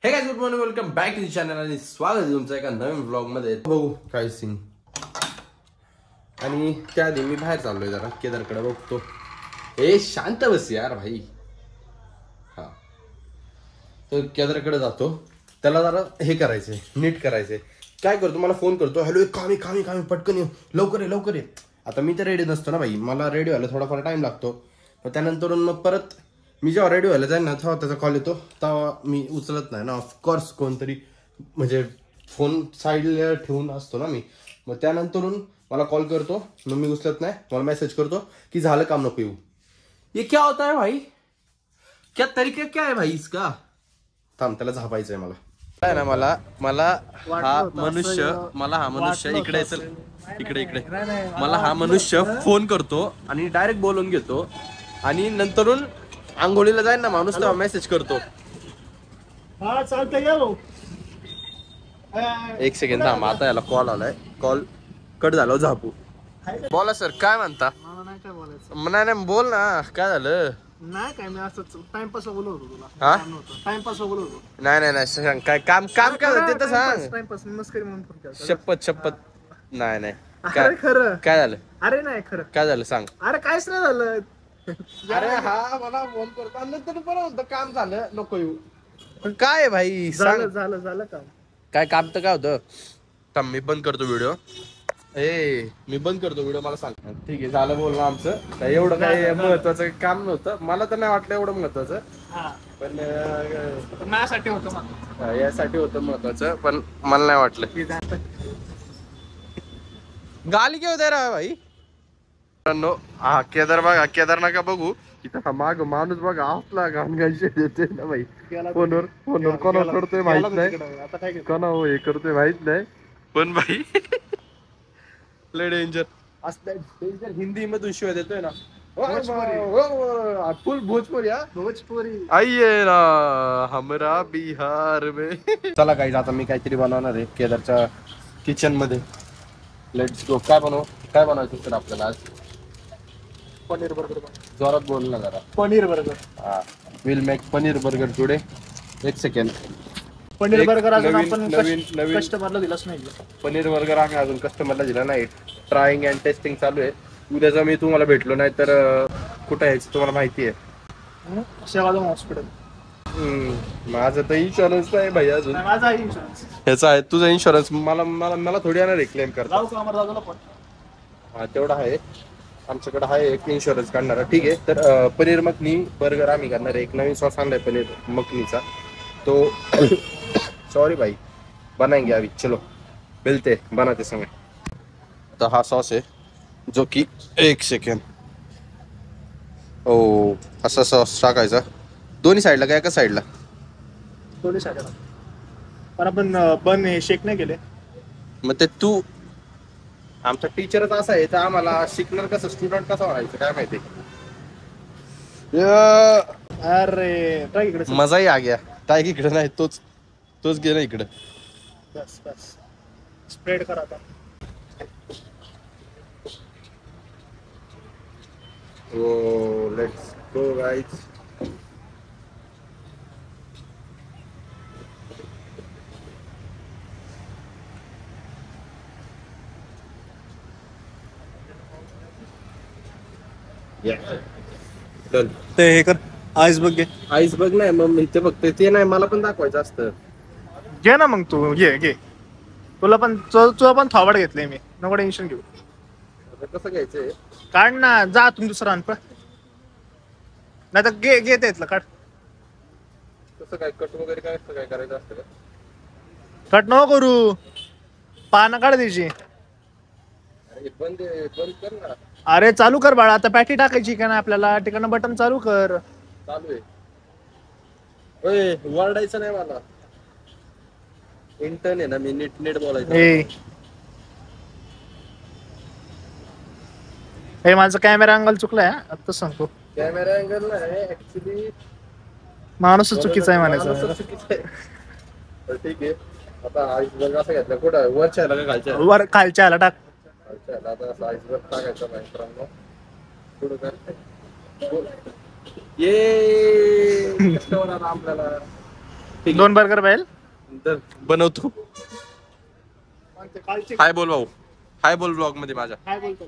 हे guys good morning welcome back to channel आणि स्वागत आहे तुमचं एका नवीन व्लॉग मध्ये. बघू काय सीन. आणि त्याआधी मी बाहेर चाललोय जरा केदारकडे बघतो. ए शांत बस यार भाई. हा तर केदारकडे जातो, त्याला जरा हे करायचंय, नीट करायचंय. काय करतो, मला फोन करतो, हॅलो कामी कामी कामी पटकन ये, लवकर ये लवकर ये. आता मी तर रेडी नसतो ना भाई, मला रेडी व्हायला थोडाफार टाइम लागतो. पण त्यानंतर मग परत मी जेव्हा रेडी व्हायला जाईल ना तेव्हा त्याचा कॉल येतो, तेव्हा मी उचलत नाही ना. ऑफकोर्स कोणतरी म्हणजे फोन साईडला ठेवून असतो ना मी. मग त्यानंतरून मला कॉल करतो, मग मी उचलत नाही. मला मेसेज करतो की झालं काम, नको येऊ. ये क्या होता है भाई, क्या तरीका क्या है भाई इसका. थांब, त्याला झापायचंय मला. काय ना मला हा मनुष्य इकडे चल, इकडे मला हा मनुष्य फोन करतो आणि डायरेक्ट बोलून घेतो. आणि नंतरून आंघोळीला जाईल ना माणूस तेव्हा मेसेज करतो. हा चालतंय या भाऊ. एक सेकंड थांब, आता याला कॉल आलाय, कॉल कट झाला झापू. बोला सर, काय म्हणता. मला नाही काय बोलायचं. नाही बोल ना, काय झालं. नाही काय, मी असंच टाइमपास बोलत होतो तुला. हा टाइमपास बोलत होतो. नाही सांग, काय काम काय होतं ते तर सांग. टाइमपास मस्करी म्हणून फोन केला. शपथ नाही अरे खरं काय झालं. अरे नाही खरं काय झालं सांग. अरे काहीच नाही झालं. अरे हा मला फोन करतो आणि नंतर बरं होतं, काम झालं नको येऊ. काय आहे भाई सांग. झालं काम. काय काम तर काय होतं. थांब मी बंद करतो व्हिडिओ. मी बंद करतो व्हिडिओ, मला सांग. ठीक आहे, झालं बोलणं आमचं. काय एवढं काही महत्वाचं काम नव्हतं, मला तर नाही वाटलं एवढं महत्वाचं. पण माझ्यासाठी होतं मग. यासाठी होतं महत्वाचं, पण मला नाही वाटलं. गाली घेऊ दे रा भाई. हा केदार बघा, केदार नका बघू. इथं हा माग माणूस बघा, आपला घाणघाणशी देते ना भाई. फोनवर कोणा करतोय माहित नाही, कोणा हे करतोय माहित नाही. पण भाई लय डेंजर डेंजर. हिंदी मधून शिवाय देतोय ना. फुल भोजपुरी आइए ना हमरा बिहार में. चला काही, आता मी काहीतरी बनवणार आहे केदारच्या किचन मध्ये. Let's go. काय बनवायचं सर आपल्याला आज. पनीर बर्गर. जोरात बोल ना जरा. पनीर बर्गर. हा, will make paneer burger today. एक सेकंड. पनीर बर्गर अजून आपण नवीन कस्टमरला दिलाच नाही. पनीर बर्गर आम्ही अजून कस्टमरला दिला नाही. ट्रायिंग अँड टेस्टिंग चालू आहे. उद्याचा मी तुम्हाला भेटलो नाही तर कुठं यायचं तुम्हाला माहिती आहे. सेवादम हॉस्पिटल. माझं तर इन्शुरन्स नाही भाई अजून. माझा इन्शुरन्स. ह्याचा आहे तुझा इन्शुरन्स. मला थोडी येणार आहे क्लेम करता. हा तेवढा आहे, आमच्याकडे आहे एक इन्शुरन्स काढणारा. ठीक आहे, तर पनीर मखनी बर्गर आम्ही करणार आहे. एक नवीन सॉस आणलाय पनीर मखनीचा, तो सॉरी भाई बनाएंगे अभी. चलो मिलते बनाते समय. तर हा सॉस आहे जो की एक सेकंड. ओ असा सॉस टाकायचा दोन्ही साईडला का एका साईडला. दोन्ही साईडला. पण आपण बन शेक नाही केले. मग ते तू आमचा टीचरच असा आहे तर आम्हाला शिकणार कसं, स्टुडंट कसं व्हायचं काय माहिती. अरे ट्राय इकडे. मजाही आ गया. टाईक इकडे नाही, तोच गेला इकडे. बस स्प्रेड करा आता. ओ लेट्स गो गाइस. ते हे कर, आईस बघ घे. आईस बघ नाही मग इथे बघते ते नाही, मला पण दाखवायचं असतं. घे ना मग तू, घे तुला पण थोबाड घेतलंय मी, नको टेन्शन घेऊ. कसं घ्यायचंय काढ ना, जा तुम्ही दुसरा आण. नाही तर घे त्यातलं काढ. कसं काय कट वगैरे काय असतं, काय करायचं असतं का. कट नको करू, पानं काढ त्याची. अरे बंद कर ना. अरे चालू कर बाळा, आता पॅटी टाकायची का ना आपल्याला. ठिकाणं बटन चालू कर. चालू आहे. ओय वरडायचं नाही मला, इंटर्न आहे ना मी, नीट बोलायचं. हे माझा कॅमेरा अँगल चुकलाय आता सांगतो. कॅमेरा अँगल नाही ऍक्च्युली, माणूस चुकीचा आहे म्हणायचं. ठीक आहे, आता आईसबर्ग असं घेतलं कुठं, वरच्या का खालच्या. वर खालच्या आला टाक. आता असं आईसबर्ग टाकायचं मित्रांनो. पुढं काय ये कस्टमर आला आपल्याला. 2 बर्गर पाहिजे. तर बनवतो. हाय बोल भाऊ, हाय बोल ब्लॉग मध्ये माझ्या. काय बोलतो?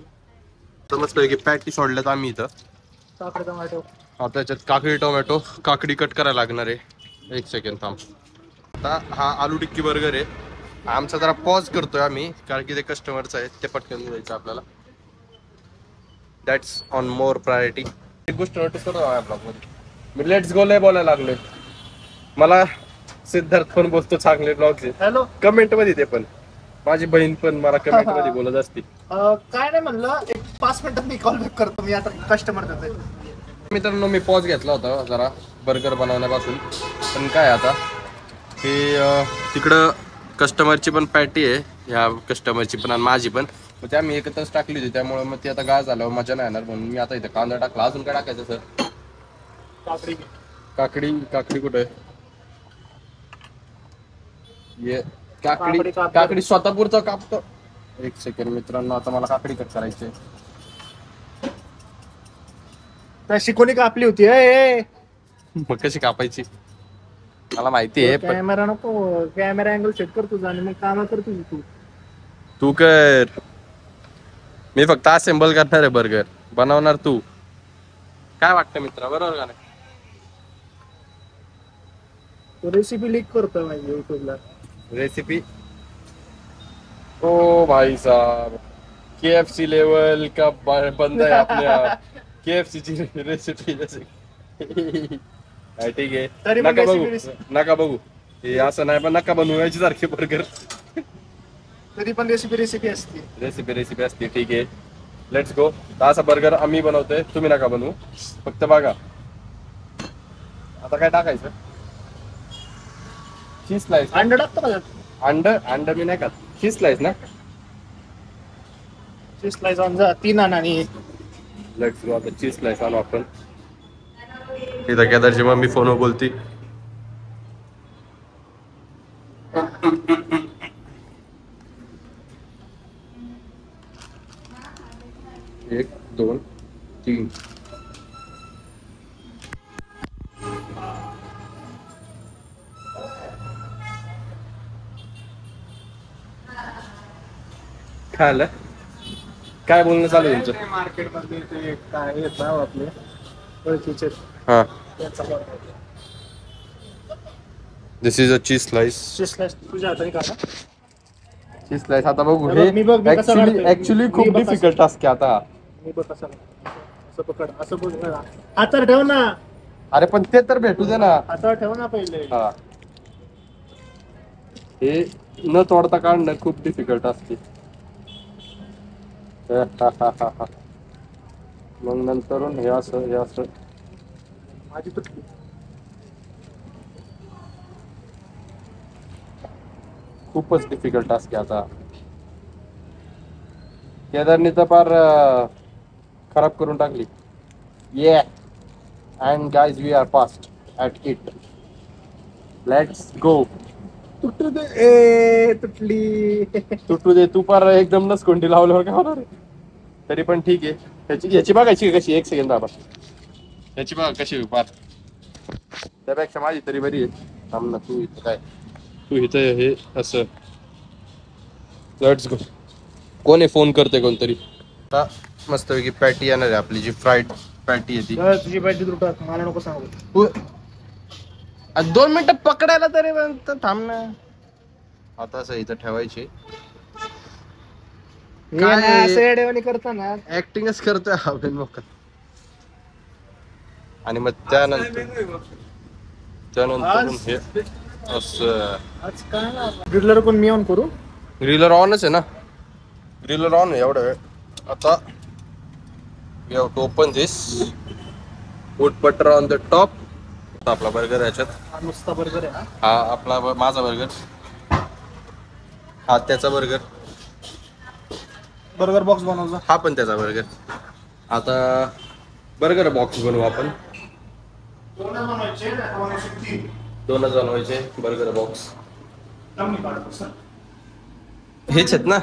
समजतोय की पॅटी सोडल्यात आम्ही इथं. काकडी टोमॅटो. आता त्याच्यात काकडी टोमॅटो, काकडी कट करायला लागणार आहे. 1 सेकंड थांब. आता हा आलू टिक्की बर्गर आहे. आमचा जरा पॉज करतोय आम्ही कारण की ते कस्टमरचं आहे, ते पटकन द्यायचं आपल्याला. That's on more priority. एक गोष्ट नोटीस करतो माझ्या ब्लॉगमध्ये, मी लेट्स गो लय बोलायला लागलोय. मला सिद्धार्थ पण बोलतो चांगले ब्लॉग. हॅलो. कमेंट मध्ये ते पण माझी बहीण पण मला कमेंट मध्ये बोलत असते. काय नाही म्हणलं, एक 5 मिनिटात मी कॉल बॅक करतो. मी आता कस्टमर देतोय. मित्रांनो मी पॉज घेतला होता जरा बर्गर बनवण्यापासून, पण काय आता हे तिकडं कस्टमरची पण पॅटी आहे, ह्या कस्टमरची पण आणि माझी पण. मग ते आम्ही एकत्रच टाकली होती, त्यामुळे मग ती आता गाळ झाल्यावर मजा नाही येणार म्हणून मी आता इथे कांदा टाकला. अजून काय टाकायचं सर? काकडी. काकडी कुठे आहे? ये काकडी स्वतःपुरचं कापतो. 1 सेकंड मित्रांनो, आता मला काकडी कट करायची. तशी कोणी कापली होती? मग कशी कापायची मला माहिती आहे. कॅमेरा नको, कॅमेरा अँगल सेट कर तुझा आणि मग काम कर तुझी. तू कर, मी फक्त असेंबल करणार आहे. बर्गर बनवणार तू. काय वाटतं मित्रा, बरोबर का नाही? रेसिपी लीक करतोय माझी युट्यूबला. रेसिपी ओ भाई साहब, KFC लेवल का बंदा है अपने आप. KFC ची रेसिपी जसे ठीक आहे, नका बघू हे असं नाही, पण नका बनवायची सारखे बर्गर. तरी पण रेसिपी असते. रेसिपी असते. ठीक आहे, लेट्स गो. असा बर्गर आम्ही बनवतोय, तुम्ही नका बनवू, फक्त बघा. आता काय टाकायचं? Cheese slice. अंड टाकतो का? अंड मी नाही खात. चीज स्लाइस ना? चीज स्लाइस आण जा, 3 आणा आणि लेट्स गो. आता चीज स्लाइस आणू आपण. इथं केदारची मम्मी फोनवर बोलती. एक, 2, 3. काय आलं? काय बोलणं चालू आहे तुमचं? मार्केट मध्ये ते काय येत ना आपले ओळखीचे. हा, त्याचा this is a cheese slice. Cheese slice तुझ्या हाताने काढा. चीज स्लाइस आता बघू. हे मी बघ, मी कसं काढतोय. ऍक्च्युली खूप डिफिकल्ट टास्क आहे आता. मी बघ कसं असं पकड, असं बघ. हातावर ठेव ना. अरे पण ते तर भेटू दे ना. हातावर ठेव ना पहिले. हा, हे न तोडता काढणं खूप डिफिकल्ट असते. मग नंतरून हे असं माझी तुटली. खूपच डिफिकल्ट टास्क आहे आता. केदारने तर फार खराब करून टाकली. ये and guys we are fast at it. Let's go. तुटू दे. तुटली. दे. तू फार एकदम नसकोंडी लावल्यावर काय होणार आहे? तरी पण ठीक आहे. ह्याची बघायची कशी. 1 सेकंड बाबा, ह्याची बघा कशी फार. त्यापेक्षा माझी तरी बरी आहे. थांब ना, तू इथं हे असं. Let's go. कोणी फोन करते कोणतरी. आता मस्तपैकी पॅटी येणार आहे आपली, जी फ्राईड पॅटी आहे ती. तुझी पाहिजे तुटत, मला नको सांगू. 2 मिनिटं पकडायला तरी थांब ना. आता असं इथं ठेवायची. काय करताना ऍक्टिंगच करतोय आपण मग. आणि मग त्यानंतर हे असं. ग्रिलर पण मी ऑन करू. ग्रिलर ऑनच आहे ना. ग्रिलर ऑन आहे एवढा वेळ. आता we have to open this. Put butter on the top. आपला बर्गर याच्यात. नुसता बर्गर आहे हा आपला माझा बर्गर. हा त्याचा बर्गर. बर्गर बॉक्स बनवला. हा पण त्याचा बर्गर. आता बर्गर बॉक्स बनवू आपण. 2 बनवायचे बर्गर बॉक्स. हेच आहेत ना.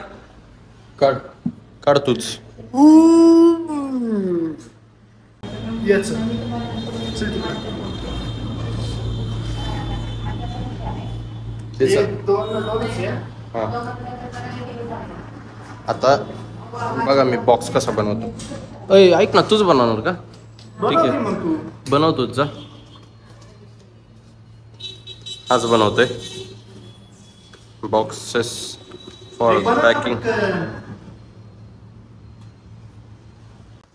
काढ तूच. हा आता बघा मी बॉक्स कसा बनवतो. अय ऐक ना, तूच बनवणार का? ठीक आहे, बनवतोच जा. आज बनवतोय boxes for packing.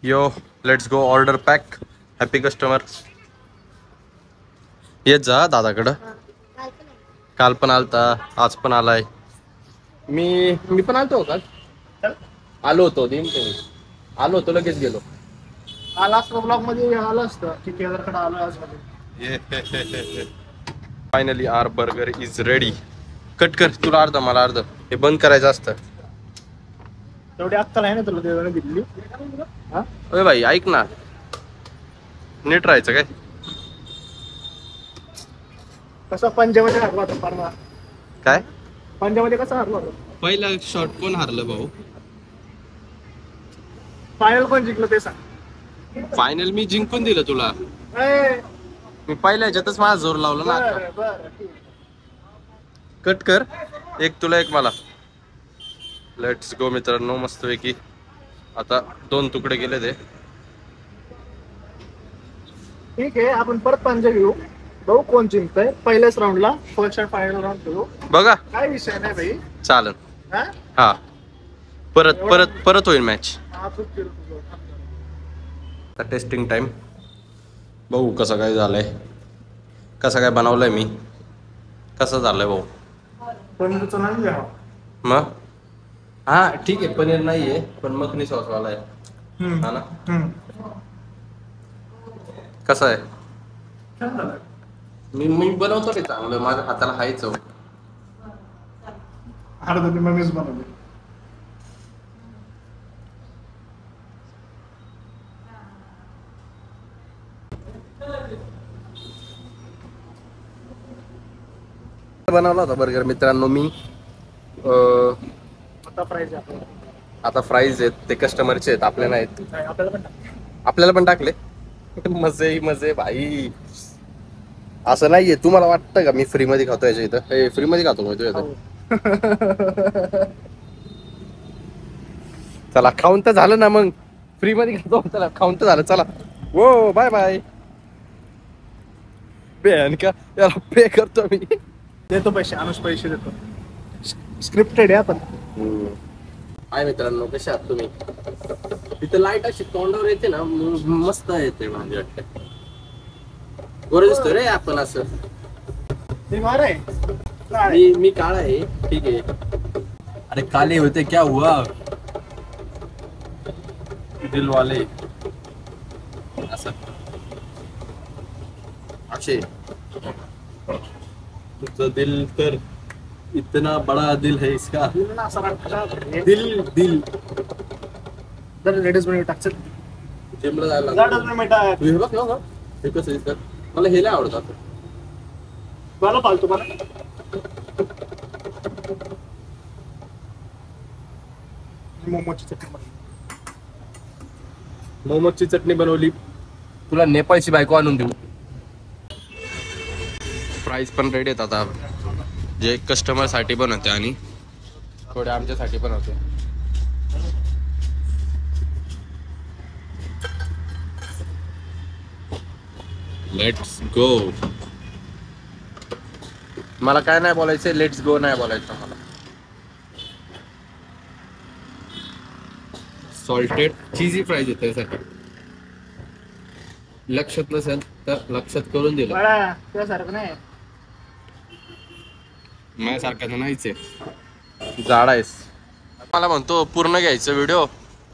Yo let's go, order pack. Happy customer. येत जा दादाकडं. काल पण आलता, आज पण आलाय. मी पण आलतो काल. आलो होतो आलो होतो, लगेच गेलो. आला असतं ब्लॉग मध्ये आलं असतं की केदारकडे आलो आज मध्ये. Finally our burger is ready. Cut कर, तुला अर्ध मला अर्ध. हे बंद करायचं असतं. तेवढी अक्कल आहे ना तुला देवाने दिली. अरे भाई ऐक ना, नीट राहायचं काय. कसं पंजामध्ये हरला होता परवा. काय पंजामध्ये कसं हरला होता? पहिला शॉट कोण हारलं भाऊ? फायनल कोण जिंकलं ते सांग. फायनल मी जिंकून दिलं तुला. ए, मी पहिल्या ह्याच्यातच माझा जोर लावला ना. बरं, बरं, ठीक. कट कर, एक तुला एक मला. लेट्स गो मित्रांनो, मस्तपैकी. आता 2 तुकडे गेले ते. ठीक आहे, आपण परत पंजा घेऊ. भाऊ कोण जिंकतंय पहिल्याच राऊंडला. फर्स्ट अँड फायनल राऊंड खेळू. बघा काय विषय नाही भाई. चालन. हा? हा परत परत परत होईल मॅच. आजच केलं तुझं. आता टेस्टिंग टाइम. बघू कसं काय झालंय, कसं काय बनवलंय मी, कसं झालंय भाऊ. पनीरचं नाही घ्या. मग हा ठीक आहे, पनीर नाहीये पण मखनी सॉस वाला आहे. हा ना, कसं आहे? छान झालं. मी बनवतो ते चांगलं, माझ्या हाताला हाय चव. अर्ध मम्मीच बनवली. बनवला होता बर्गर मित्रांनो मी. आता प्राइस आहे आपल्याला. आता फ्राईज आहेत, ते कस्टमरचे आहेत, आपल्या नाहीत. नाही, आपल्याला पण टाक. आपल्याला पण टाकले. मजे मजे भाई. असं नाहीये, तुम्हाला वाटतं का मी फ्री मध्ये खातो याच्या इथं? फ्री मध्ये खातो तू इथं. चला खाऊन तर झालं ना, मग फ्री मध्ये खातो. चला खाऊन तर झालं, चला वो बाय बाय. बेन का याला पे करतो मी. देतो पैसे, अनुष पैसे देतो. स्क्रिप्टेड आहे आपण. हाय मित्रांनो, कसे आहात तुम्ही? तिथं लाईट अशी तोंडावर येते ना, मस्त येते. म्हणजे वाटतं गोरे दिसतोय रे आपण असं. ते मार आहे. मी काळा आहे, ठीक आहे. अरे काले होते क्या हुआ, दिल वाले असं असे. तुझं दिल तर इतना बड़ा दिल है इसका. दिल दिल जर लेडीज मध्ये टाकतात. जिमला जायला जाडच नाही मिळतात. तू हे बघ ना, हे कसं दिसतं. मला हे लय आवडतात. मला फालतू मला. मोमोची चटणी बनवली. मोमोची चटणी बनवली. तुला नेपाळची बायको आणून देऊ. प्राइस पण रेडी आहेत आता. जे कस्टमर साठी बनवते आणि थोडे आमच्यासाठी बनवते. Let's go. मला काय नाही बोलायचं, लेट्स गो नाही बोलायचं मला. सॉल्टेड चीजी फ्राईज येते त्यासाठी. लक्षात नसेल तर लक्षात करून दिलं. बळा त्यासारखं नाही. माझ्यासारखा तर नाहीच आहे, जाडा आहेस. मला म्हणतो पूर्ण घ्यायचं व्हिडिओ,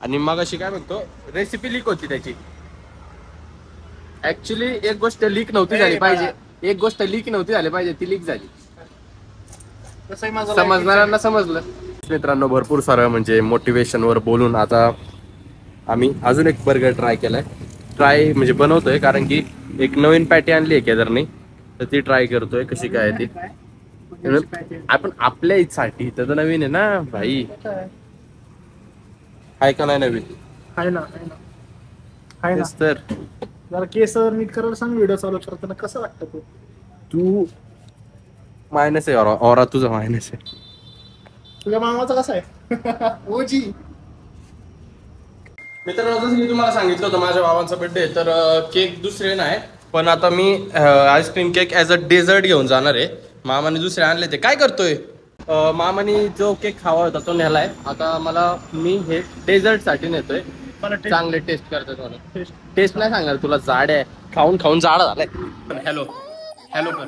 आणि मग अशी काय म्हणतो रेसिपी लीक होती त्याची. ऍक्च्युली एक गोष्ट लीक नव्हती झाली पाहिजे, एक गोष्ट लीक नव्हती झाली पाहिजे, ती लीक झाली. समजणाऱ्यांना समजलं. मित्रांनो भरपूर सारं म्हणजे मोटिवेशन वर बोलून आता आम्ही अजून एक बर्गर ट्राय केलाय. ट्राय म्हणजे बनवतोय, कारण की एक नवीन पॅटी आणली आहे केदारने, तर ती ट्राय करतोय कशी काय ती. आपण आपल्या साठी तर नवीन आहे ना भाई. आहे का नाही नवीन? आहे ना, आहे ना, आहे ना. तर जरा केस नीट करायला सांग व्हिडिओ चालू करताना. कसं वाटतं तू? मायनस आहे औरा तुझा मायनस आहे. तुझ्या मामाचा कसा आहे? ओजी. मित्रांनो, जसं की तुम्हाला सांगितलं होतं माझ्या बाबांचा बर्थडे, तर केक दुसरे नाही, पण आता मी ice cream cake as a dessert घेऊन जाणार आहे. मामाने दुसरे आणले ते. काय करतोय? मामाने जो केक खावा होता तो नेलाय. आता मी हे डेझर्टसाठी नेतोय. चांगले टेस्ट करतात मला. टेस्ट नाही सांगणार तुला, जाड आहे, खाऊन जाड झालाय. हॅलो कर.